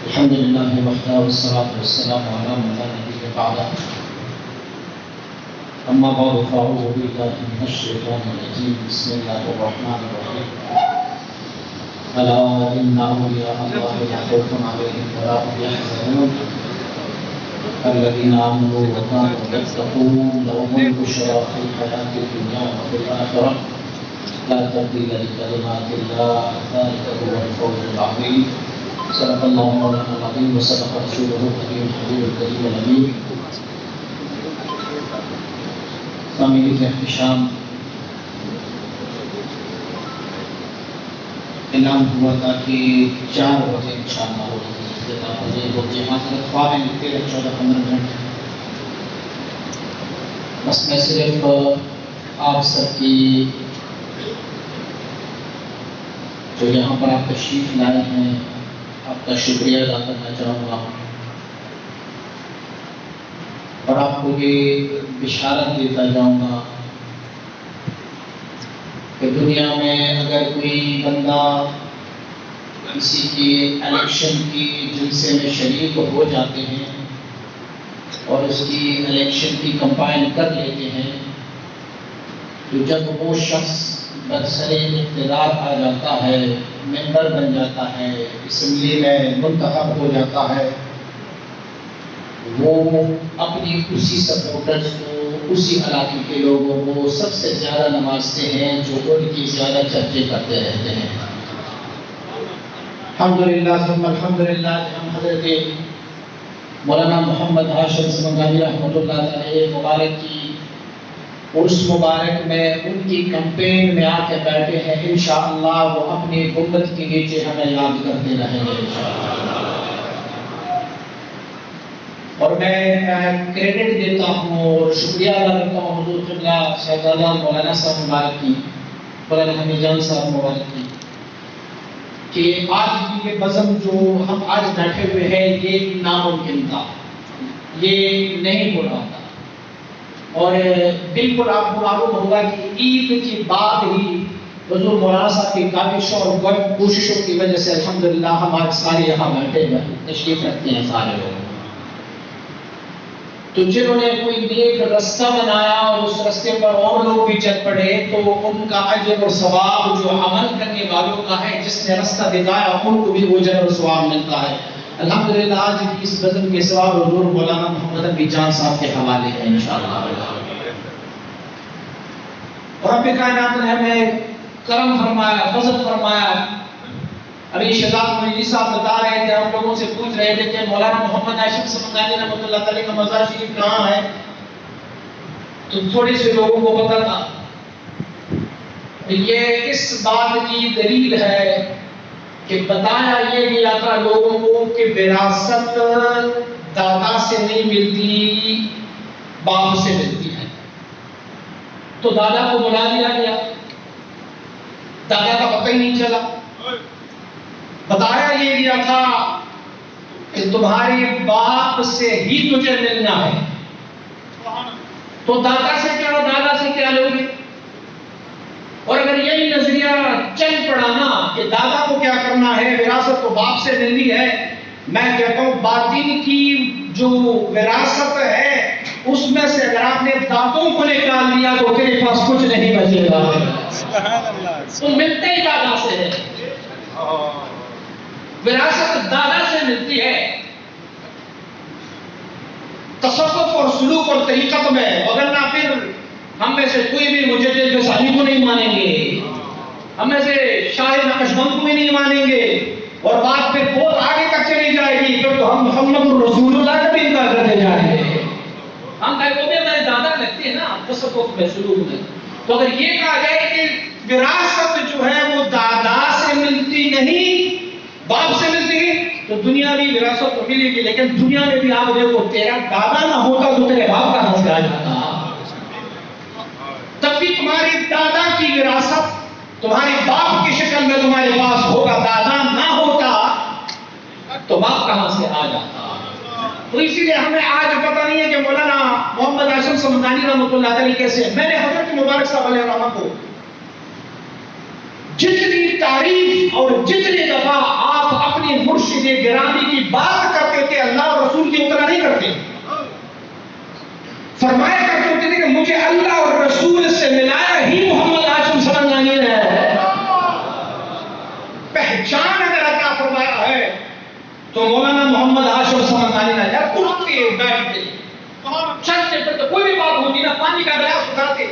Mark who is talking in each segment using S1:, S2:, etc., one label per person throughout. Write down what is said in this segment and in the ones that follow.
S1: الحمد لله وحده والصلاة والسلام على من لا نبي بعده. أما بعد فأعوذ بالله من الشيطان الرجيم. بسم الله الرحمن الرحيم. ألا إن أولياء الله لا خوف عليهم ولا هم يحزنون الذين آمنوا وكانوا يتقون لهم البشرى في الحياة الدنيا وفي الآخرة لا تبديل لكلمات الله ذلك هو الفوز العظيم. صدق الله مولانا العظيم وصدق رسوله الكريم الحبيب الكريم الأمين. فاميلی کے احتشام اعلان ہوا تھا کہ 4 بجے انشاءاللہ ہوگی. مجھے حضرت خواب میں لکھتے رہے 14-15 منٹ. بس میں صرف آپ سب کی جو یہاں پر آپ تشریف لائے ہیں آپ کا شکریہ ادا کرنا چاہوں گا اور آپ کو یہ بشارت دیتا جاؤں گا کہ دنیا میں اگر کوئی بندہ کسی کی الیکشن کی جلسے میں شریک ہو جاتے ہیں اور اس کی الیکشن کی کمپائن کر لیتے ہیں تو جب وہ شخص برسر اقتدار آ جاتا ہے، ممبر بن جاتا ہے، اسمبلی میں منتخب ہو جاتا ہے، وہ اپنی اسی سپورٹرز کو، اسی علاقے کے لوگوں کو سب سے زیادہ نوازتے ہیں جو ان کی زیادہ چرچے کرتے رہتے ہیں. الحمدللہ ثم الحمدللہ. ہم حضرت مولانا محمد ہاشم سمنگانی رحمۃ اللہ علیہ مبارک کی عرس مبارک میں ان کی کمپین میں آ کے بیٹھے ہیں. انشاءاللہ وہ اپنی گنبد کے نیچے ہمیں یاد کرتے رہیں گے انشاءاللہ. اور میں کریڈٹ دیتا ہوں اور شکریہ ادا کرتا ہوں حضور قبلہ شہزادہ مولانا صاحب مبارک کی، مولانا حمید جان صاحب مبارک کی، کہ آج یہ بزم جو ہم آج بیٹھے ہوئے ہیں یہ ناممکن تھا، یہ نہیں ہو رہا تھا. اور بالکل آپ کو معلوم ہوگا کہ عید کی بعد ہی حضور مولانا صاحب کی کاوشوں اور کوششوں کی وجہ سے الحمدللہ ہم آج سارے یہاں بیٹھے ہوئے تشریف رکھتے ہیں سارے لوگ. تو جنہوں نے کوئی نیک رستہ بنایا اور اس رستے پر اور لوگ بھی چل پڑے تو ان کا اجر اور ثواب جو عمل کرنے والوں کا ہے، جس نے رستہ دکھایا ان کو بھی وہ اجر اور ثواب ملتا ہے. الحمدللہ آج کی اس بزم کے ثواب حضور مولانا محمد حمید جان صاحب کے حوالے ہیں انشاءاللہ. رب کائنات نے ہمیں کرم فرمایا، فضل فرمایا. ابھی شہزاد مجید صاحب بتا رہے تھے، ہم لوگوں سے پوچھ رہے تھے کہ مولانا محمد ہاشم سمنگانی رحمۃ اللہ تعالی کا مزار شریف کہاں ہے، تو تھوڑے سے لوگوں کو پتا تھا. یہ اس بات کی دلیل ہے کہ بتایا یہ گیا تھا لوگوں کو کہ وراثت دادا سے نہیں ملتی، باپ سے ملتی ہے. تو دادا کو بلا دیا گیا، دادا کا پتہ ہی نہیں چلا. بتایا یہ گیا تھا کہ تمہارے باپ سے ہی تجھے ملنا ہے. تو دادا سے کیا لوگے؟ اور اگر یہی نظریہ چل پڑا نا کہ دادا کو کیا کرنا ہے، وراثت تو باپ سے ملنی ہے، میں کہتا ہوں باطن کی جو وراثت ہے اس میں سے اگر آپ نے دانتوں کو نکال دیا تو تیرے پاس کچھ نہیں بچے گا. تو ملتے ہی دادا سے ہے، وراثت دادا سے ملتی ہے. تصوف اور سلوک اور طریقت میں، وگرنہ پھر ہم میں سے کوئی بھی مجدد غزالی کو نہیں مانیں گے، ہم میں سے شاہ نقشبند کو بھی نہیں مانیں گے، اور بات پھر بہت آگے تک چلی جائے گی. پھر تو ہم محمد الرسول اللہ کا بھی انکار کرتے جائیں گے. ہم کہیں وہ بھی ہمارے دادا لگتے ہیں نا تصوف میں، سلوک میں. تو اگر یہ کہا جائے کہ وراثت جو ہے وہ دادا سے ملتی نہیں باپ سے ملتی ہے تو دنیاوی وراثت تو ملے گی، لیکن دنیا میں بھی آپ دیکھو تیرا دادا نہ ہوتا تو تیرے باپ کہاں سے آ جاتا. تب بھی تمہاری دادا کی وراثت تمہاری باپ کی شکل میں تمہارے پاس ہوگا. دادا نہ ہوتا تو باپ کہاں سے آ جاتا. تو اسی لیے ہمیں آج پتہ نہیں ہے کہ مولانا محمد ہاشم سمنگانی رحمۃ اللہ علیہ کیسے. میں نے حضرت مبارک صاحب علیہ الرحمہ کو جتنی تعریف اور جتنی دفعہ آپ اپنی اپنے مرشد گرامی کی بات کرتے تھے، اللہ اور رسول کی اتنا نہیں کرتے. فرمایا کرتے ہوتے تھے کہ مجھے اللہ اور رسول سے ملایا ہی محمد ہاشم سمنگانی نے ہے. پہچان اگر عطا فرمایا ہے تو مولانا محمد ہاشم سمنگانی نے. یار اٹھتے بیٹھتے چلتے پھرتے کوئی بھی بات ہوتی نا، پانی کا گلاس اٹھاتے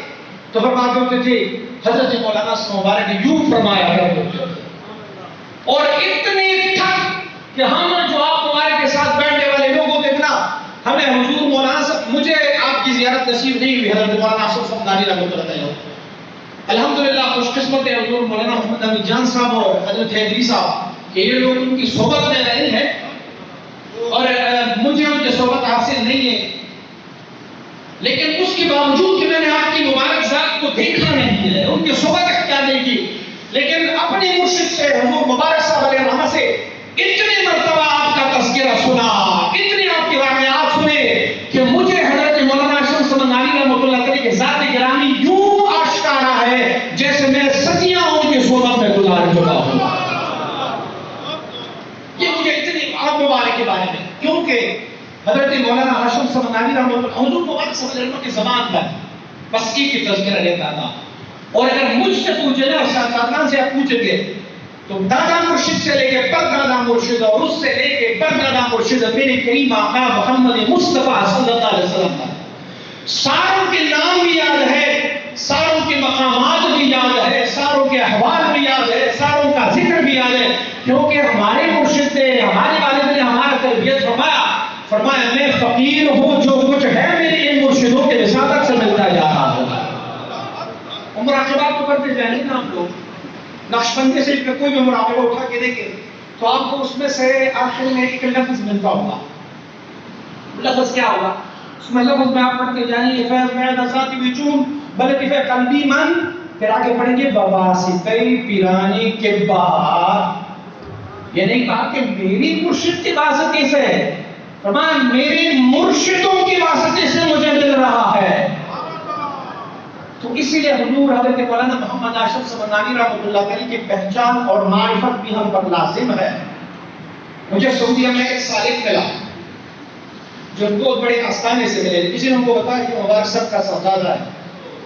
S1: تو فرماتے ہوتے تھے حضرت مولانا مبارک نے یوں فرمایا کرتے تھے. اور اتنے تھک کہ ہم جو آپ مبارک کے ساتھ بیٹھنے والے لوگ ہوتے تھے نا، ہمیں حضور مولانا صاحب، مجھے آپ کی زیارت نصیب نہیں ہوئی حضرت مولانا ہاشم سمنگانی رحمۃ اللہ علیہ. الحمدللہ خوش قسمت ہے حضور مولانا محمد امین جان صاحب اور حضرت حیدری صاحب کہ یہ لوگ ان کی صحبت میں رہے ہیں اور مجھے ان کی صحبت حاصل نہیں ہے. لیکن اس کے باوجود کہ میں نے آپ کی مبارک ذات کو دیکھا نہیں ہے، ان کی صحبت اختیار نہیں کی، لیکن اپنے مرشد سے حضور مبارک صاحب علیہ رحمہ سے اتنی مرتبہ آپ کا تذکرہ سنا، اتنے آپ کے واقعات سنے کہ مجھے حضرت مولانا ہاشم سمنگانی رحمۃ اللہ علیہ کے ذات گرامی یوں آشکارا ہے جیسے میں صدیاں ان کی صحبت میں گزار چکا ہوں. یہ مجھے اتنی آپ مبارک کے بارے میں، کیونکہ حضرت مولانا ہاشم سمنگانی رحمۃ اللہ حضور مبارک صلی اللہ علیہ وسلم کی زبان پر بس کی تذکرہ لیتا تھا. اور اگر مجھ سے پوچھے نا، شاہزادان سے آپ پوچھیں گے تو دادا مرشد سے لے کے پر دادا مرشد اور اس سے لے کے پر دادا مرشد میرے کریم آقا محمد مصطفیٰ صلی اللہ علیہ وسلم کا ساروں کے نام بھی یاد ہے، ساروں کے مقامات بھی یاد ہے، ساروں کے احوال بھی یاد ہے، ساروں کا ذکر بھی یاد ہے، کیونکہ ہمارے مرشد نے، ہمارے والد نے ہمارا تربیت فرمایا میں فقیر ہوں، جو کچھ ہے میرے ان مرشدوں کے وساطت سے ملتا جا رہا ہوگا. مراقبات تو کرتے جائیں نا آپ لوگ، نقشبندی سے کوئی بھی مراقبہ اٹھا کے دیکھیں تو آپ کو اس میں سے آخر میں ایک لفظ ملتا ہوگا. لفظ کیا ہوگا؟ اس میں لفظ میں آپ پڑھتے جائیں فیض میدہ ذاتی وجوم بلکہ فیض قلبی من، پھر آگے پڑھیں گے بواسطی پیرانی کے بعد. یہ نہیں کہا کہ میری مرشد کی واسطے سے، فرمایا میرے مرشدوں کی واسطے سے مجھے مل رہا ہے. تو اسی لیے حضور حضرت مولانا محمد ہاشم سمنگانی رحمۃ اللہ علیہ کی پہچان اور معرفت بھی ہم پر لازم ہے. مجھے سعودیہ میں ایک سالک ملا جو بہت بڑے آستانے سے ملے، کسی نے ہم کو بتایا کہ مبارک صاحب کا صاحبزادہ ہے.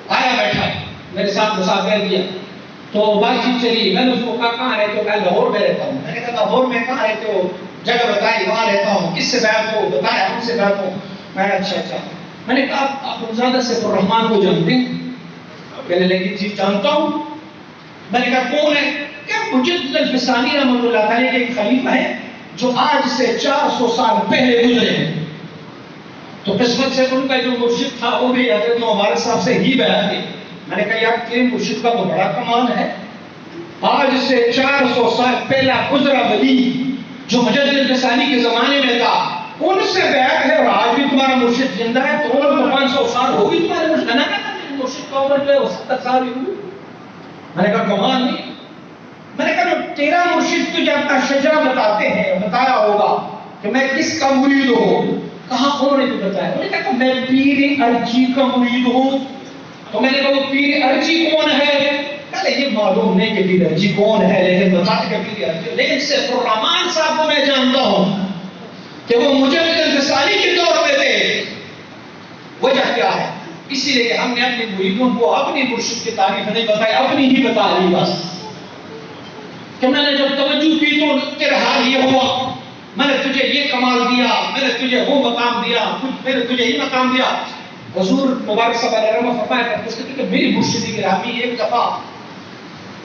S1: آیا بیٹھا میرے ساتھ مسافر کیا تو بات چیت چلی. میں نے اس کو کہا کہاں رہتے ہو؟ کہا لاہور میں رہتا ہوں. میں نے کہا لاہور میں کہاں رہتے ہو؟ جگہ بتائی، وہاں رہتا ہوں. کس سے بیعت ہو؟ بتایا ہم سے بیعت ہو. میں نے اچھا. میں نے کہا آپ زیادہ سے الرحمان کو جانتے ہیں؟ کہنے لگی جی جانتا ہوں. میں نے کہا کون ہے؟ کہ مجد الفسانی رحمۃ اللہ علیہ کے ایک خلیفہ ہے جو آج سے 400 سال پہلے گزرے ہیں. تو قسمت سے ان کا جو مرشد تھا وہ بھی حضرت مبارک صاحب سے ہی بیعت تھی. میں نے کہا یار تیرے مرشد کا تو بڑا کمال ہے، آج سے 400 سال پہلا گزرا ولی جو مجد الفسانی کے زمانے میں تھا ان سے بیعت ہے، اور آج بھی تمہارا مرشد زندہ ہے. تو 500 سال ہوگی تمہارے مرشد نے کہا مرشد کا عمر جو ہے وہ 70 سال ہوئی. میں نے کہا کمال نہیں. میں نے کہا جو تیرا مرشد تجھے اپنا شجرہ بتاتے ہیں، بتایا ہوگا کہ میں کس کا مرید ہوں. کہاں انہوں نے بتایا؟ میں نے کہا میں پیر ارچی کا مرید ہوں. تو میں نے کہا وہ پیر ارچی کون ہے؟ پہلے یہ معلوم نہیں کہ پیر ارچی کون ہے، لیکن بتا کہ پیر ارچی، لیکن صرف الرحمان صاحب کو میں جانتا ہوں کہ وہ مجد الفسانی کے دور میں تھے. وجہ کیا ہے؟ اسی لیے کہ ہم نے اپنے مریدوں کو اپنی مرشد کی تعریف نہیں بتائی، اپنی ہی بتا دی بس. کہ میں نے جب توجہ کی تو تیرا حال یہ ہوا، میں نے تجھے یہ کمال دیا، میں نے تجھے وہ مقام دیا، میں نے تجھے یہ مقام دیا. حضور مبارک صلی اللہ علیہ وسلم فرمایا کرتے تھے کہ میری مرشدی گرامی ایک دفعہ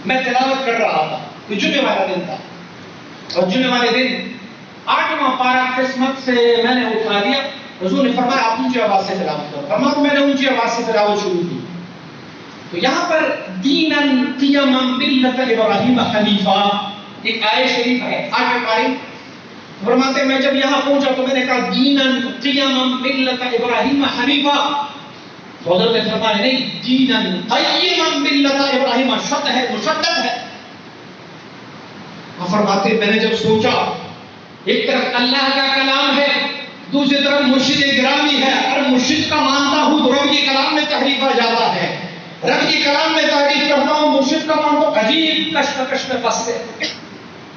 S1: میں تلاوت کر رہا تھا، تو جمعے والا دن تھا، اور جمعے والے دن 8واں پارہ قسمت سے میں نے اٹھا دیا. حضور نے فرمایا آپ اونچی آواز سے تلاوت کرو. فرمایا میں نے اونچی آواز سے تلاوت شروع کی. تو یہاں پر دیناً قیما ملت ابراہیم حنیفہ ایک آیت شریف ہے، آگے پڑھیں. فرماتے میں جب یہاں پہنچا تو میں نے کہا دیناً قیما ملت ابراہیم حنیفہ. تو حضرت نے فرمایا نہیں، دیناً قیما ملت ابراہیم شد ہے، مشدد ہے. فرماتے میں نے جب سوچا ایک طرف اللہ کا کلام ہے، دوسری طرف مرشد گرامی ہے، اور مرشد کا مانتا ہوں تو رب کے کلام میں تحریف آ جاتا ہے، رب کے کلام میں تحریف کرتا ہوں، مرشد کا مانتا ہوں عجیب کشمکش میں پھنس گئے.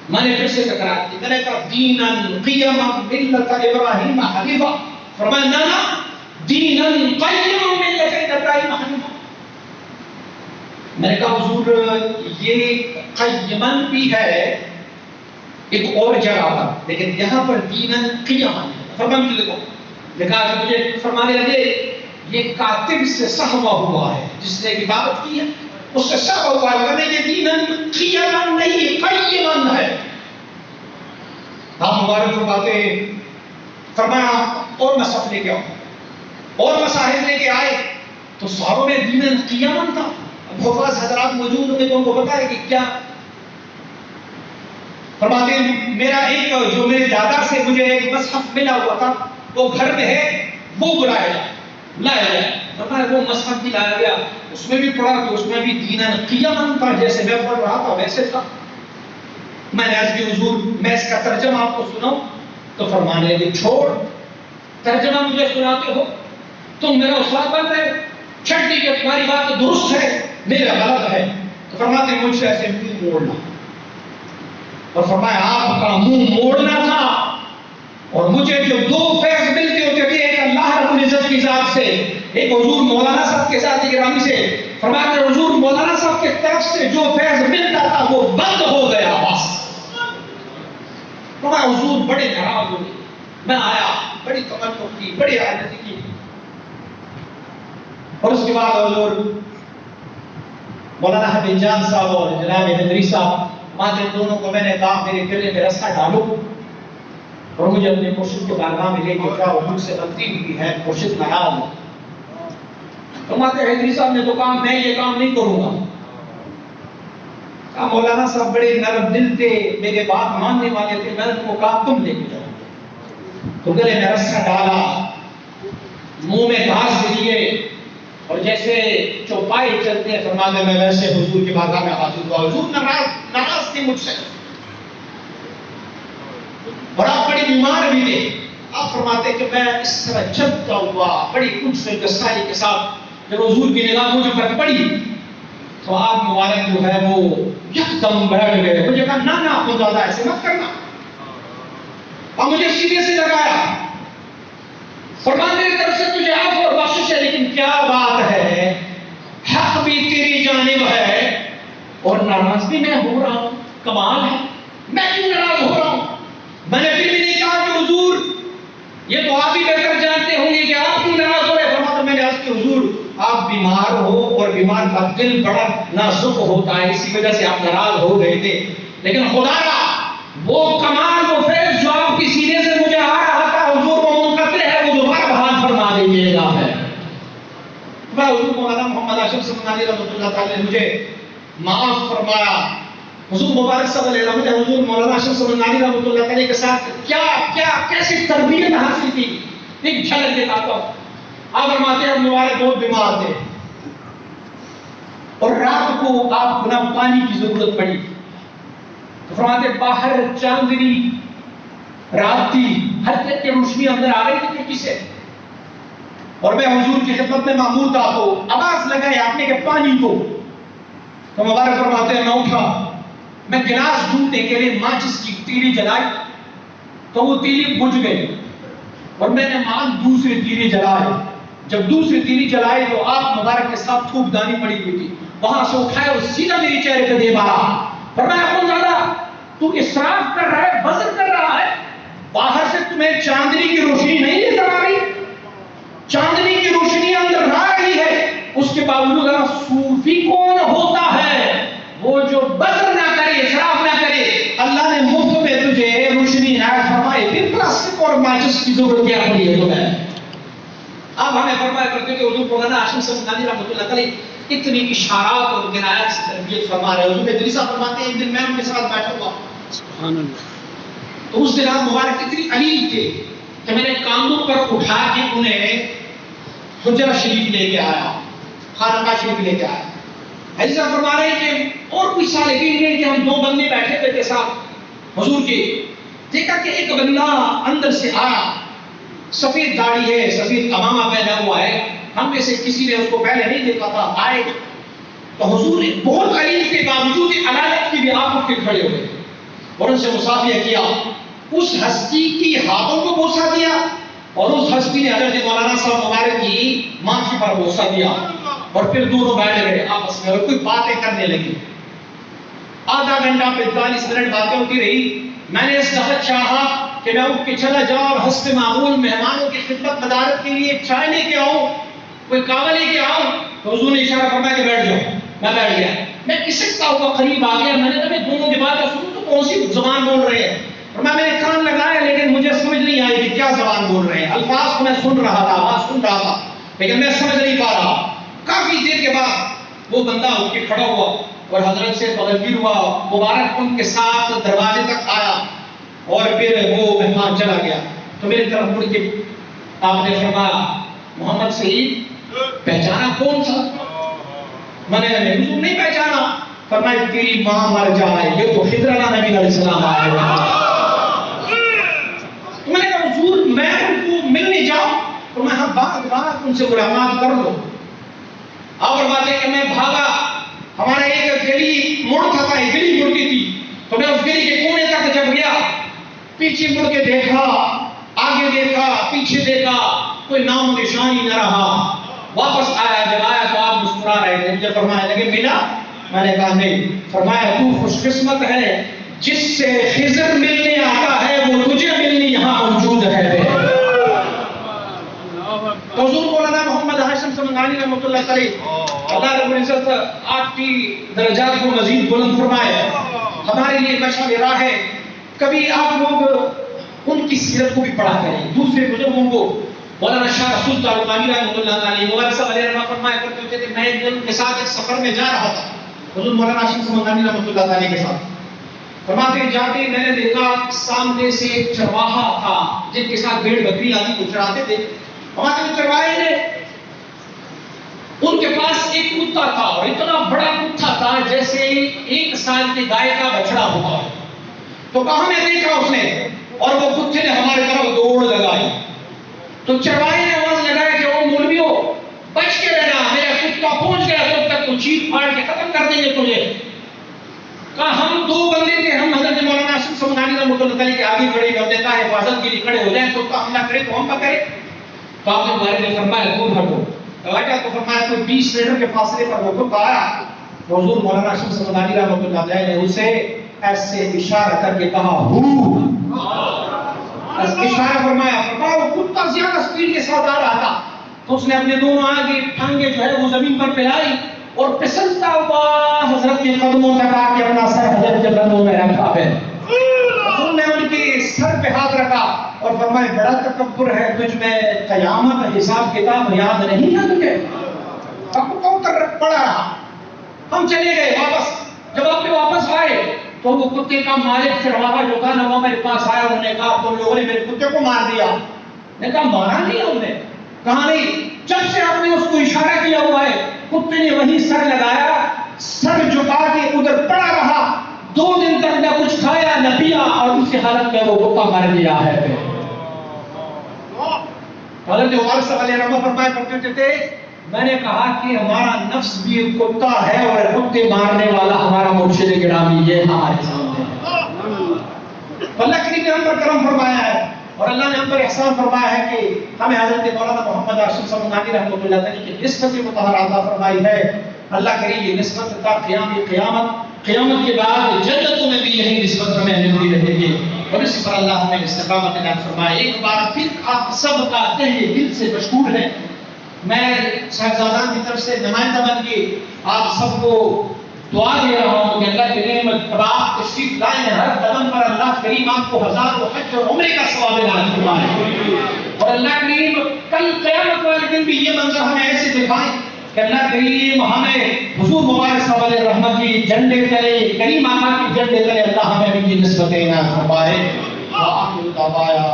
S1: میں نے پھر سے تکرار کی، میں نے کہا دیناً قیما ملت ابراہیم حنیفا، فرمایا نانا دیناً قیما ملت ابراہیم حنیفا۔ میں نے کہا حضور یہ قیمن بھی ہے ایک اور جگہ پر، لیکن یہاں پر دیناً قیما، فرمایا مجھے لکھا کہ مجھے فرمانے لگے یہ کاتب سے سہوا ہوا ہے، جس نے عبادت کی ہے اس سے سہوا ہوا ہے، ورنہ یہ دیناً قیما نہیں قیما ہے۔ آپ مبارک فرماتے فرمایا اور مصحف لے کے آؤ، اور مصاحف لے کے آئے تو صحابہ میں دیناً قیما تھا۔ اب حفاظ حضرات موجود ہوئے تو ان کو بتایا کہ کیا، فرماتے ہیں میرا ایک جو میرے دادا سے مجھے ایک مصحف ملا ہوا تھا وہ گھر میں ہے، وہ لایا گیا، فرمایا وہ مصحف بھی لایا گیا، اس میں بھی پڑھا تو اس میں بھی دیناً قیما تھا، جیسے میں پڑھ رہا تھا ویسے تھا۔ میں نے عرض کی حضور میں اس کا ترجمہ آپ کو سناؤں؟ تو فرمانے لگے چھوڑ، ترجمہ مجھے سناتے ہو تم میرا استاد بن رہے ہو، چھٹی کہ تمہاری بات درست ہے میرا غلط ہے، تو فرماتے مجھ سے ایسے منہ موڑنا، اور فرمایا آپ کا منہ موڑنا تھا، اور مجھے جو دو فیض ملتے ہوتے تھے، ایک اللہ رب العزت کی ذات سے، ایک حضور مولانا صاحب کے ذات گرامی سے، فرمایا کہ حضور مولانا صاحب کی طرف سے جو فیض ملتا تھا وہ بند ہو گیا بس۔ فرمایا حضور بڑے ناراض ہوئے، میں آیا بڑی تمنا کی، بڑی عادت کی، اور اس کے بعد حضور مولانا حبیب جان صاحب اور جناب حیدری صاحب ماتے دونوں کو میں نے کہا میرے گلے میں رسا ڈالو اور مجھے اپنے مرشد کے بارگاہ میں لے کے جاؤ، مجھ سے غلطی ہوئی ہے، مرشد ناراض ہے۔ تو ماتے حیدری صاحب نے تو کہا میں یہ کام نہیں کروں گا۔ مولانا صاحب بڑے نرم دل تھے، میرے بات ماننے والے تھے، میں نے ان کو کہا تم لے کے جاؤ۔ تو گلے میں رسا ڈالا، منہ میں گھاس دیے، اور جیسے چوپائے چلتے ہیں فرماتے میں ویسے حضور کی بارگاہ میں حاضر ہوا۔ حضور ناراض تھے مجھ سے، اور آپ بڑی بیمار بھی تھے۔ آپ فرماتے کہ میں اس طرح چلتا ہوا بڑی کچھ گسائی کے ساتھ جب حضور کی نگاہ مجھ پر پڑی تو آپ مبارک جو ہے وہ یکدم بیٹھ گئے، مجھے کہا نا آپ کو زیادہ ایسے مت کرنا، اور مجھے سیدھے سے لگایا، فرمان میری طرف سے تجھے عفو اور بخشش ہے، لیکن کیا بات ہے، حق بھی تیری جانب ہے اور ناراض بھی میں ہو رہا ہوں، کمال ہے، میں کیوں ناراض ہو رہا ہوں؟ میں نے پھر بھی نہیں کہا کہ حضور یہ تو آپ ہی بہتر جانتے ہوں گے کہ آپ کیوں ناراض ہو رہے۔ فرمایا میں نے عرض کی حضور آپ بیمار ہو اور بیمار کا دل بڑا نازک ہوتا ہے، اسی وجہ سے آپ ناراض ہو گئے تھے، لیکن خدا کا وہ کمال وہ فیض جو آپ کی سینے سے مجھے آ رہا تھا حضور وہ منقطع ہے، وہ دوبارہ بحال فرما دیجیے گا ہے۔ حضور مولانا محمد ہاشم سمنانی رحمۃ اللہ تعالی نے مجھے معاف فرمایا۔ حضور مبارک صلی اللہ علیہ وسلم حضور مولانا ہاشم سمنانی رحمۃ اللہ تعالی کے ساتھ کیا کیسی تربیت حاصل کی، ایک جھلک دکھاتا ہوں۔ آپ فرماتے ہیں مبارک بہت بیمار تھے اور رات کو آپ کو پانی کی ضرورت پڑی، تو فرماتے باہر چاندنی رات تھی، ہلکے کی روشنی اندر آ رہی تھی کھڑکی سے، اور میں حضور کی خدمت میں معمول تھا تو آواز لگائی آپ نے کہ پانی کو، تو مبارک فرماتے ہیں میں اٹھا، میں گلاس ڈھونڈنے کے لیے ماچس کی تیلی جلائی تو وہ تیلی بجھ گئی، اور میں نے دوسری تیلی جلائی، جب دوسری تیلی جلائی تو آپ مبارک کے ساتھ تھوک دانی پڑی ہوئی تھی، وہاں سے اٹھایا اور سیدھا میری چہرے پہ دے مارا۔ فرمایا کون زیادہ تو اسراف کر رہا ہے، بذر کر رہا ہے، باہر سے تمہیں چاندنی کی روشنی نہیں نظر آ رہی، چاندنی کی روشنی اندر آ رہی ہے، اس کے باوجود صوفی کون ہوتا ہے وہ جو بذر نہ کرے، اسراف نہ کرے۔ اللہ نے مفت میں تجھے روشنی عنایت فرمائی، پھر پلاسٹک اور ماچس کی ضرورت کیا پڑی ہے تمہیں؟ آپ ہمیں فرمایا کرتے کہ حضور مولانا ہاشم سمنانی رحمۃ اللہ تعالی اتنی اشارات اور عنایات سے تربیت فرما رہے ہیں۔ حضور حیدری صاحب فرماتے ہیں ایک دن میں ان کے ساتھ بیٹھا ہوا، سبحان اللہ، تو اس دن آپ مبارک اتنی علیل تھے کہ میں نے کاندھوں پر اٹھا کے انہیں حجرہ شریف لے کے آیا، خانقاہ شریف لے کے آیا۔ حیدری صاحب فرما رہے ہیں کہ اور کوئی صالحین نہیں تھے، ہم دو بندے بیٹھے ہوئے تھے ساتھ حضور کے، دیکھا کہ ایک بندہ اندر سے آیا، سفید داڑھی ہے، سفید امامہ پہنا ہوا ہے، ہم میں سے کسی نے اس کو پہلے نہیں دیکھا تھا، آئے تو حضور بہت قریب کے باوجود علالت کی بھی آپ اٹھ کے کھڑے ہوئے، اور ان سے مصافحہ کیا، اس ہستی کی ہاتھوں کو بوسہ دیا اور اس ہستی نے حضرت مولانا صاحب مبارک کی ماتھے پر بوسہ دیا، اور پھر دونوں بیٹھ گئے آپس میں اور کوئی باتیں کرنے لگی۔ آدھا گھنٹہ 45 منٹ باتیں ہوتی رہی۔ میں نے اس وقت چاہا کہ میں اٹھ کے چلا جاؤں اور حسب معمول مہمانوں کی خدمت مدارت کے لیے چائے لے کے آؤں، کوئی کعوہ لے کے آؤں، تو حضور نے اشارہ فرمایا کہ بیٹھ جاؤ۔ میں بیٹھ گیا، میں کسکتا ہوا قریب آ گیا، میں نے کہا دونوں کی باتیں سنوں تو کون سی زبان بول رہے ہیں، اور میں نے کان لگایا لیکن مجھے سمجھ نہیں آئی کہ کیا زبان بول رہے ہیں۔ الفاظ کو میں سن رہا تھا، آواز سن رہا تھا، لیکن میں سمجھ نہیں پا رہا۔ کافی دیر کے بعد وہ بندہ اٹھ کے کھڑا ہوا اور حضرت سے بغلگیر ہوا، مبارک ان کے ساتھ دروازے تک آیا اور پھر وہ مہمان چلا گیا۔ تو میری طرف مڑ کے آپ نے فرمایا محمد سعید پہچانا کون تھا؟ میں نے حضور نہیں پہچانا۔ فرمایا تیری ماں مر جائے، یہ تو خضر علیہ نبی علیہ السلام آئے گا۔ تو میں نے کہا حضور میں ان کو ملنے جاؤں؟ تو میں بات ان سے ملاقات کر لو۔ اور بات ہے کہ میں بھاگا، ہمارا ایک گلی مڑتا تھا، ایک گلی مڑتی تھی، تو میں اس گلی کے کونے تک جب گیا، پیچھے مڑ کے دیکھا، آگے دیکھا، پیچھے دیکھا، کوئی نام و نشانی نہ رہا۔ واپس آیا، جب آیا تو آپ مسکرا رہے تھے، مجھے فرمایا لگے ملا؟ میں نے کہا نہیں۔ فرمایا تو خوش قسمت ہے جس سے خضر ملنے آتا ہے وہ تجھے ملنے یہاں موجود ہے۔ تو حضور مولانا محمد ہاشم سمنگانی رحمۃ اللہ علیہ، اللہ رب العزت آپ کی درجات کو مزید بلند فرمائے، ہمارے لیے مشعل راہ ہے۔ کبھی آپ لوگ ان کی سیرت کو بھی پڑھا کریں، دوسرے بزرگوں کو۔ مولانا شاہ رسول تعلقانی رحمۃ اللہ علیہ مبارک صاحب علیہ رحمہ فرمایا کرتے ہوتے تھے، میں ان کے ساتھ ایک سفر میں جا رہا تھا حضور مولانا ہاشم سمنگانی رحمۃ اللہ علیہ کے ساتھ۔ فرماتے جاتے میں نے دیکھا سامنے سے ایک چرواہا تھا جن کے ساتھ بھیڑ بکری آدھی کو چراتے تھے۔ ہمارے چرواہے نے ان کے پاس ایک کتا تھا اور اتنا بڑا کتا تھا جیسے 1 سال کی گائے کا بچڑا ہوتا ہے۔ تو کہاں میں دیکھا اس نے، اور وہ کتے نے ہمارے طرف دوڑ لگائی۔ تو چرواہے نے آواز لگایا کہ او مولویو بچ کے رہنا، میرا کتا پہنچ گیا، تب تک تو چیخ پھاڑ کے ختم کر دیں گے تجھے۔ کہا ہم 2 بندے تھے، ہم حضرت مولانا ہاشم سمنگانی رحمۃ اللہ علیہ کے آگے کھڑے کر دیتا ہے، حفاظت کے لیے کھڑے ہو جائیں، کتا حملہ کرے تو ہم پکڑے۔ تو آپ نے ہمارے نے فرمایا دور ہٹو۔ تو فرمایا کوئی 20 میٹر کے فاصلے پر وہ کتا آیا، حضور مولانا ہاشم سمنگانی رحمۃ اللہ علیہ نے اسے ایسے اشارہ کر کے کہا ہو، اشارہ فرمایا وہ کتا زیادہ سپیڈ کے ساتھ آ رہا تھا، تو اس نے اپنے دونوں آگے ٹانگیں جو ہے وہ زمین پر پھیلائی اور پھسلتا ہوا حضرت کے قدموں تک آ کے اپنا سر حضرت کے قدموں میں رکھا ہے۔ حضور نے ان کے سر پہ ہاتھ رکھا اور فرمایا بڑا تکبر ہے تجھ میں، قیامت حساب کتاب یاد نہیں ہے تجھے؟ اب وہ کر پڑا رہا۔ ہم چلے گئے واپس، جب آپ نے واپس آئے تو وہ کتے کا مالک چرواہا جو تھا نا وہ میرے پاس آیا، انہوں نے کہا تم لوگوں نے میرے کتے کو مار دیا۔ نے کہا مارا نہیں ہم نے، کہا نہیں، جب سے آپ نے اس کو اشارہ کیا ہوا ہے کتے نے وہیں سر لگایا، سر جھکا کے ادھر پڑا رہا، 2 دن تک نہ کچھ کھایا نہ پیا، اور اسی حالت میں وہ کتا مر گیا ہے۔ حضرت عمر صلی اللہ علیہ وسلم فرمایا کرتے تھے میں نے کہا کہ ہمارا نفس بھی ایک کتا ہے اور کتے مارنے والا ہمارا مرشد گرامی یہ ہمارے سامنے ہے۔ اللہ کریم نے ہم پر کرم فرمایا ہے اور اللہ نے ہم پر احسان فرمایا ہے کہ ہمیں حضرت مولانا محمد ہاشم سمنگانی رحمۃ اللہ علیہ کی نسبت مطہرہ عطا فرمائی ہے۔ اللہ کریم یہ نسبت تا قیامت کے بعد جنتوں میں بھی یہی نسبت ہمیں ملتی رہے گی، اور اسی پر اللہ ہمیں استقامت عنایت فرمائے۔ ایک بار پھر آپ سب کا تہہ دل سے مشکور ہے، میں صاحبزادان کی طرف سے نمائندہ بن کے آپ سب کو دعا دے رہا ہوں کہ اللہ کریم اب آپ تشریف لائیں، ہر قدم پر اللہ کریم آپ کو 1000 حج اور عمرے کا ثواب عنایت فرمائے، اور اللہ کریم کل قیامت والے دن بھی یہ منظر ہمیں ایسے دکھائیں کہ اللہ کریم ہمیں حضور مبارک صلی اللہ علیہ رحمت کی جھنڈے تلے، کریم آقا کی جھنڈے تلے اللہ ہمیں بھی نسبت عنایت فرمائے۔ وآخر دعوانا